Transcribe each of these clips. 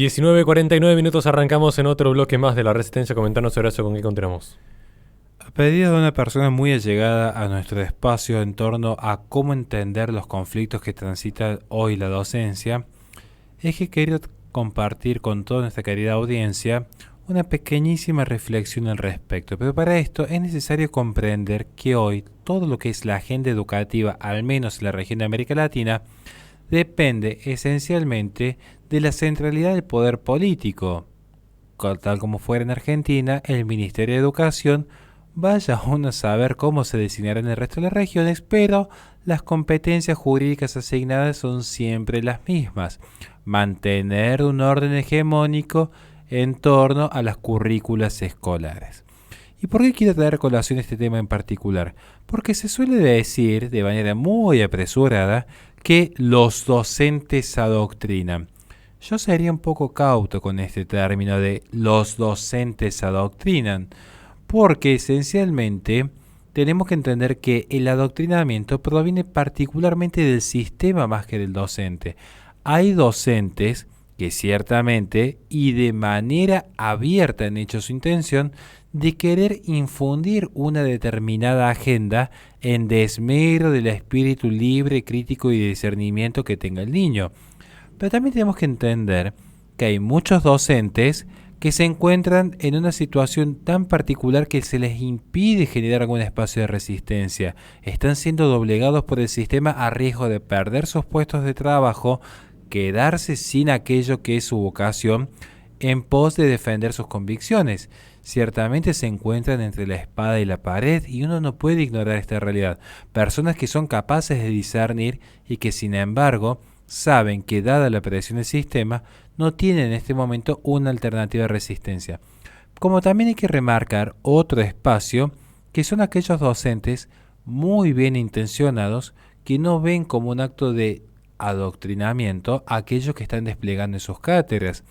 19:49 minutos, arrancamos en otro bloque más de La Resistencia. Comentanos, Horacio, con qué continuamos. A pedido de una persona muy allegada a nuestro espacio en torno a cómo entender los conflictos que transita hoy la docencia, es que he querido compartir con toda nuestra querida audiencia una pequeñísima reflexión al respecto. Pero para esto es necesario comprender que hoy todo lo que es la agenda educativa, al menos en la región de América Latina, depende esencialmente de la centralidad del poder político. Tal como fuera en Argentina, el Ministerio de Educación, vaya uno a saber cómo se designará en el resto de las regiones, pero las competencias jurídicas asignadas son siempre las mismas: mantener un orden hegemónico en torno a las currículas escolares. ¿Y por qué quiero traer a colación este tema en particular? Porque se suele decir de manera muy apresurada que los docentes adoctrinan. Yo sería un poco cauto con este término de los docentes adoctrinan, porque esencialmente tenemos que entender que el adoctrinamiento proviene particularmente del sistema más que del docente. Hay docentes que ciertamente y de manera abierta han hecho su intención de querer infundir una determinada agenda en desmedro del espíritu libre, crítico y de discernimiento que tenga el niño. Pero también tenemos que entender que hay muchos docentes que se encuentran en una situación tan particular que se les impide generar algún espacio de resistencia. Están siendo doblegados por el sistema a riesgo de perder sus puestos de trabajo, quedarse sin aquello que es su vocación, en pos de defender sus convicciones. Ciertamente se encuentran entre la espada y la pared y uno no puede ignorar esta realidad. Personas que son capaces de discernir y que sin embargo saben que dada la presión del sistema no tienen en este momento una alternativa de resistencia. Como también hay que remarcar otro espacio que son aquellos docentes muy bien intencionados que no ven como un acto de adoctrinamiento a aquellos que están desplegando en sus cátedras.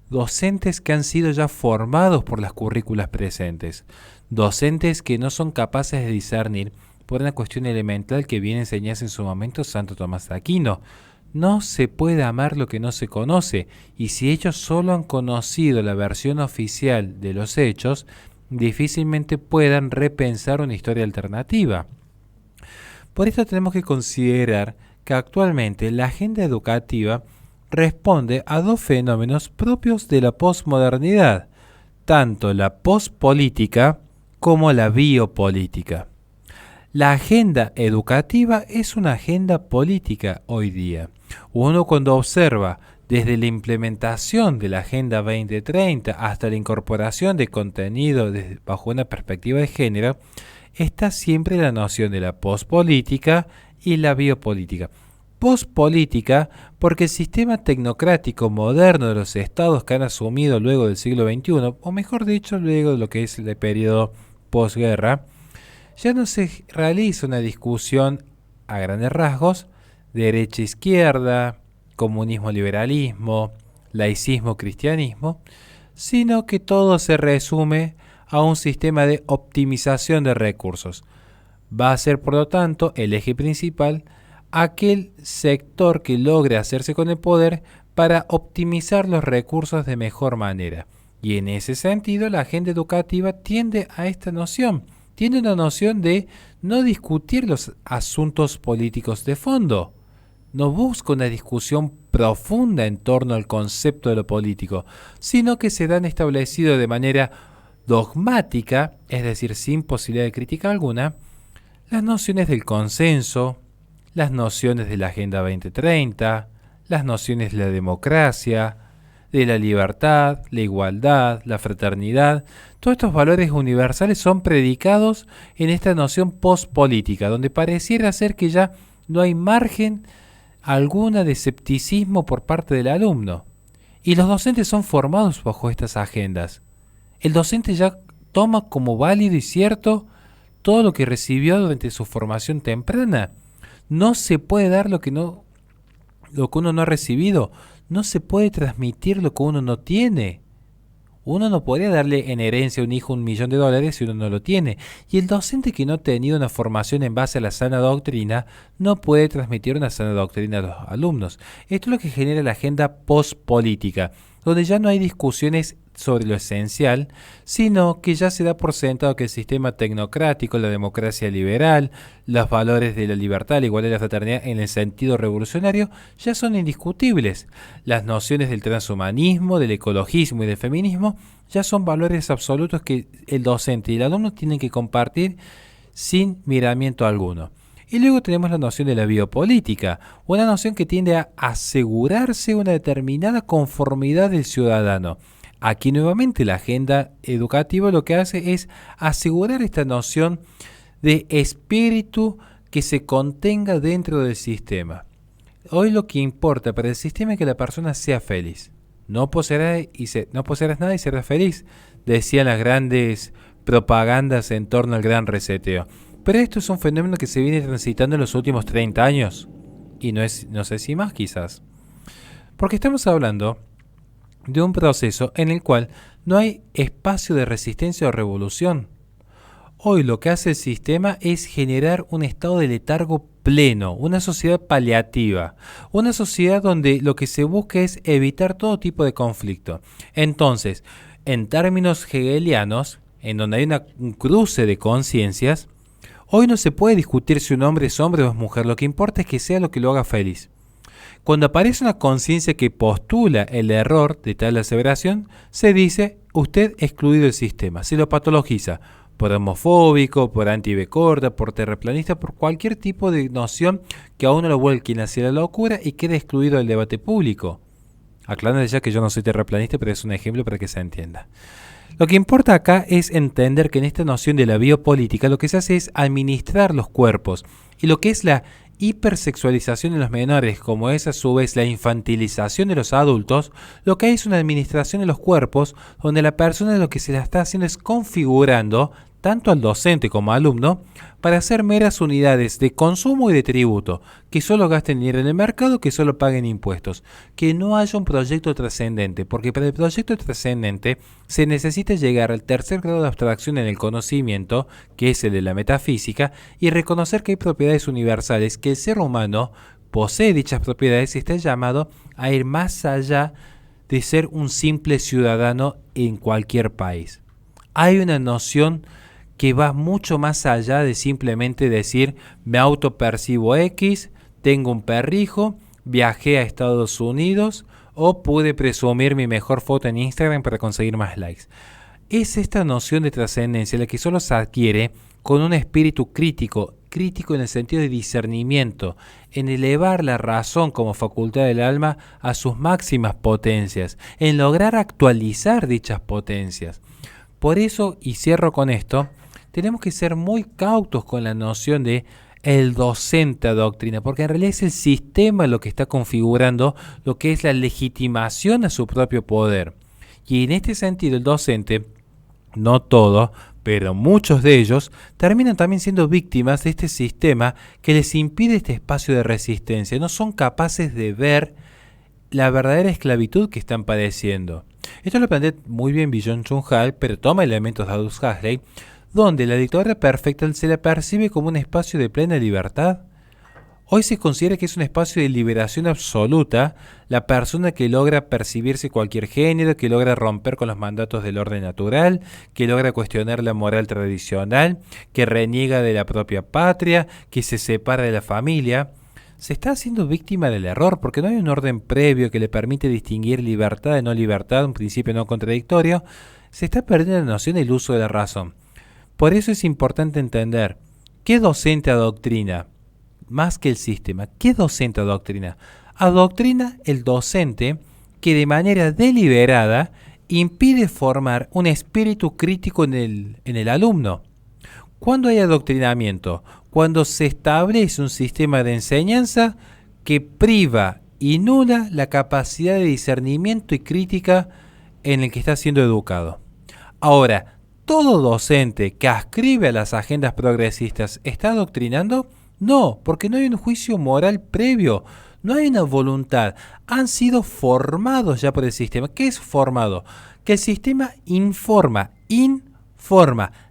Docentes que han sido ya formados por las currículas presentes. Docentes que no son capaces de discernir por una cuestión elemental que viene a enseñarse en su momento Santo Tomás de Aquino. No se puede amar lo que no se conoce, y si ellos solo han conocido la versión oficial de los hechos, difícilmente puedan repensar una historia alternativa. Por esto tenemos que considerar que actualmente la agenda educativa responde a dos fenómenos propios de la posmodernidad, tanto la pospolítica como la biopolítica. La agenda educativa es una agenda política hoy día. Uno cuando observa desde la implementación de la Agenda 2030 hasta la incorporación de contenido bajo una perspectiva de género, está siempre la noción de la pospolítica y la biopolítica. Pospolítica porque el sistema tecnocrático moderno de los estados que han asumido luego del siglo XXI, o mejor dicho, luego de lo que es el periodo posguerra, ya no se realiza una discusión a grandes rasgos, derecha-izquierda, comunismo-liberalismo, laicismo-cristianismo, sino que todo se resume a un sistema de optimización de recursos. Va a ser, por lo tanto, el eje principal aquel sector que logre hacerse con el poder para optimizar los recursos de mejor manera. Y en ese sentido, la agenda educativa tiende a esta noción. Tiene una noción de no discutir los asuntos políticos de fondo. No busca una discusión profunda en torno al concepto de lo político, sino que se dan establecido de manera dogmática, es decir, sin posibilidad de crítica alguna, las nociones del consenso, las nociones de la Agenda 2030, las nociones de la democracia, de la libertad, la igualdad, la fraternidad. Todos estos valores universales son predicados en esta noción pospolítica, donde pareciera ser que ya no hay margen alguna de escepticismo por parte del alumno. Y los docentes son formados bajo estas agendas. El docente ya toma como válido y cierto todo lo que recibió durante su formación temprana. No se puede dar lo que uno no ha recibido. No se puede transmitir lo que uno no tiene. Uno no podría darle en herencia a un hijo $1.000.000 si uno no lo tiene. Y el docente que no ha tenido una formación en base a la sana doctrina no puede transmitir una sana doctrina a los alumnos. Esto es lo que genera la agenda pospolítica. donde ya no hay discusiones sobre lo esencial, sino que ya se da por sentado que el sistema tecnocrático, la democracia liberal, los valores de la libertad, la igualdad y la fraternidad en el sentido revolucionario ya son indiscutibles. Las nociones del transhumanismo, del ecologismo y del feminismo ya son valores absolutos que el docente y el alumno tienen que compartir sin miramiento alguno. Y luego tenemos la noción de la biopolítica, una noción que tiende a asegurarse una determinada conformidad del ciudadano. Aquí nuevamente la agenda educativa lo que hace es asegurar esta noción de espíritu que se contenga dentro del sistema. Hoy lo que importa para el sistema es que la persona sea feliz. No poseerás nada y serás feliz, decían las grandes propagandas en torno al gran reseteo. Pero esto es un fenómeno que se viene transitando en los últimos 30 años. Y no sé si más quizás. Porque estamos hablando de un proceso en el cual no hay espacio de resistencia o revolución. Hoy lo que hace el sistema es generar un estado de letargo pleno, una sociedad paliativa, una sociedad donde lo que se busca es evitar todo tipo de conflicto. Entonces, en términos hegelianos, en donde hay un cruce de conciencias, hoy no se puede discutir si un hombre es hombre o es mujer, lo que importa es que sea lo que lo haga feliz. Cuando aparece una conciencia que postula el error de tal aseveración, se dice, usted excluido del sistema, se lo patologiza por homofóbico, por anti-B-corta, por terraplanista, por cualquier tipo de noción que a uno lo vuelquen hacia la locura y quede excluido del debate público. Aclarando ya que yo no soy terraplanista, pero es un ejemplo para que se entienda. Lo que importa acá es entender que en esta noción de la biopolítica lo que se hace es administrar los cuerpos y lo que es la hipersexualización en los menores, como es a su vez la infantilización de los adultos, lo que hay es una administración de los cuerpos donde la persona lo que se la está haciendo es configurando tanto al docente como al alumno para hacer meras unidades de consumo y de tributo, que solo gasten dinero en el mercado, que solo paguen impuestos, que no haya un proyecto trascendente, porque para el proyecto trascendente se necesita llegar al tercer grado de abstracción en el conocimiento, que es el de la metafísica, y reconocer que hay propiedades universales, que el ser humano posee dichas propiedades y está llamado a ir más allá de ser un simple ciudadano en cualquier país. Hay una noción que va mucho más allá de simplemente decir me autopercibo X, tengo un perrijo, viajé a Estados Unidos o pude presumir mi mejor foto en Instagram para conseguir más likes. Es esta noción de trascendencia la que solo se adquiere con un espíritu crítico en el sentido de discernimiento, en elevar la razón como facultad del alma a sus máximas potencias, en lograr actualizar dichas potencias. Por eso, y cierro con esto, tenemos que ser muy cautos con la noción de el docente adoctrina, porque en realidad es el sistema lo que está configurando lo que es la legitimación a su propio poder. Y en este sentido el docente, no todo, pero muchos de ellos, terminan también siendo víctimas de este sistema que les impide este espacio de resistencia. No son capaces de ver la verdadera esclavitud que están padeciendo. Esto lo plantea muy bien Byung-Chul Han, pero toma elementos de Aldous Huxley, donde la dictadura perfecta se la percibe como un espacio de plena libertad. Hoy se considera que es un espacio de liberación absoluta la persona que logra percibirse cualquier género, que logra romper con los mandatos del orden natural, que logra cuestionar la moral tradicional, que reniega de la propia patria, que se separa de la familia. Se está haciendo víctima del error porque no hay un orden previo que le permite distinguir libertad de no libertad, un principio no contradictorio. Se está perdiendo la noción del uso de la razón. Por eso es importante entender qué docente adoctrina, más que el sistema. ¿Qué docente adoctrina? Adoctrina el docente que de manera deliberada impide formar un espíritu crítico en el alumno. ¿Cuándo hay adoctrinamiento? Cuando se establece un sistema de enseñanza que priva y nula la capacidad de discernimiento y crítica en el que está siendo educado. Ahora, ¿todo docente que ascribe a las agendas progresistas está adoctrinando? No, porque no hay un juicio moral previo, no hay una voluntad. Han sido formados ya por el sistema. ¿Qué es formado? Que el sistema informa,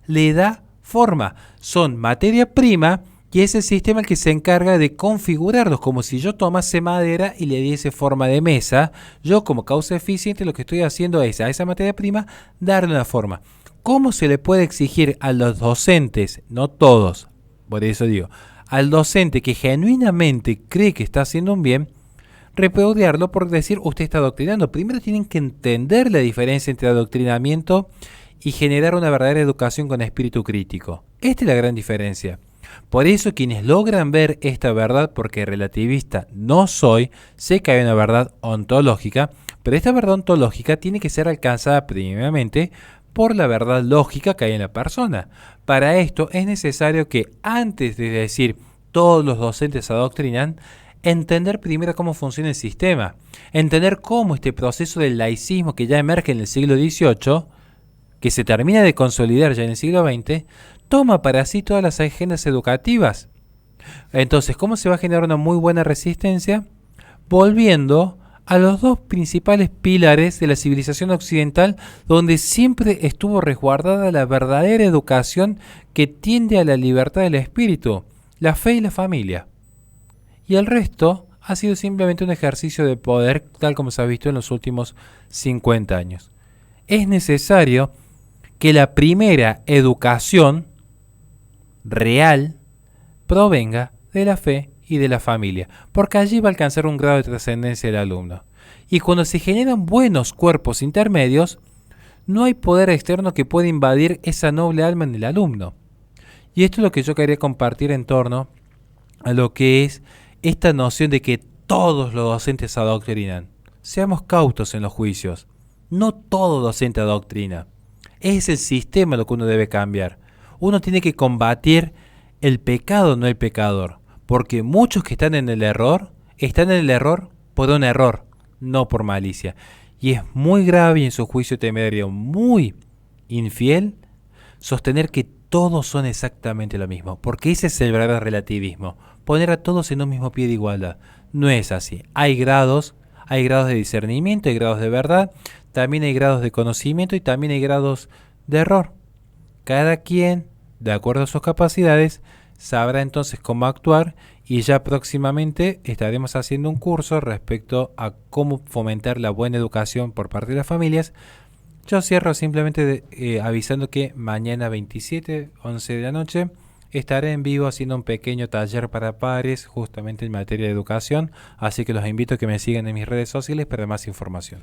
le da forma. Son materia prima Y es el sistema el que se encarga de configurarlos, como si yo tomase madera y le diese forma de mesa. Yo, como causa eficiente, lo que estoy haciendo es a esa materia prima darle una forma. ¿Cómo se le puede exigir a los docentes, no todos, por eso digo, al docente que genuinamente cree que está haciendo un bien, repudiarlo por decir usted está adoctrinando? Primero tienen que entender la diferencia entre adoctrinamiento y generar una verdadera educación con espíritu crítico. Esta es la gran diferencia. Por eso quienes logran ver esta verdad, porque relativista no soy, sé que hay una verdad ontológica, pero esta verdad ontológica tiene que ser alcanzada primeramente por la verdad lógica que hay en la persona. Para esto es necesario que antes de decir todos los docentes adoctrinan, entender primero cómo funciona el sistema, entender cómo este proceso del laicismo que ya emerge en el siglo XVIII, que se termina de consolidar ya en el siglo XX, toma para sí todas las agendas educativas. Entonces, ¿cómo se va a generar una muy buena resistencia? Volviendo a los dos principales pilares de la civilización occidental, donde siempre estuvo resguardada la verdadera educación que tiende a la libertad del espíritu, la fe y la familia. Y el resto ha sido simplemente un ejercicio de poder, tal como se ha visto en los últimos 50 años. Es necesario que la primera educación real provenga de la fe y de la familia, porque allí va a alcanzar un grado de trascendencia el alumno. Y cuando se generan buenos cuerpos intermedios, no hay poder externo que pueda invadir esa noble alma en el alumno. Y esto es lo que yo quería compartir en torno a lo que es esta noción de que todos los docentes adoctrinan. Seamos cautos en los juicios. No todo docente adoctrina. Es el sistema lo que uno debe cambiar. Uno tiene que combatir el pecado, no el pecador. Porque muchos que están en el error por un error, no por malicia. Y es muy grave y en su juicio temerario muy infiel sostener que todos son exactamente lo mismo. Porque ese es el verdadero relativismo. Poner a todos en un mismo pie de igualdad. No es así. Hay grados de discernimiento, hay grados de verdad, también hay grados de conocimiento y también hay grados de error. Cada quien, de acuerdo a sus capacidades, sabrá entonces cómo actuar y ya próximamente estaremos haciendo un curso respecto a cómo fomentar la buena educación por parte de las familias. Yo cierro simplemente avisando que mañana 27, 11 de la noche, estaré en vivo haciendo un pequeño taller para padres justamente en materia de educación, así que los invito a que me sigan en mis redes sociales para más información.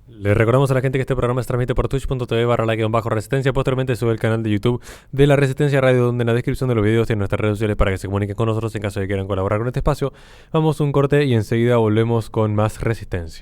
Les recordamos a la gente que este programa se transmite por twitch.tv/la-resistencia. Posteriormente sube el canal de YouTube de La Resistencia Radio, donde en la descripción de los videos tienen nuestras redes sociales para que se comuniquen con nosotros en caso de que quieran colaborar con este espacio. Vamos a un corte y enseguida volvemos con más Resistencia.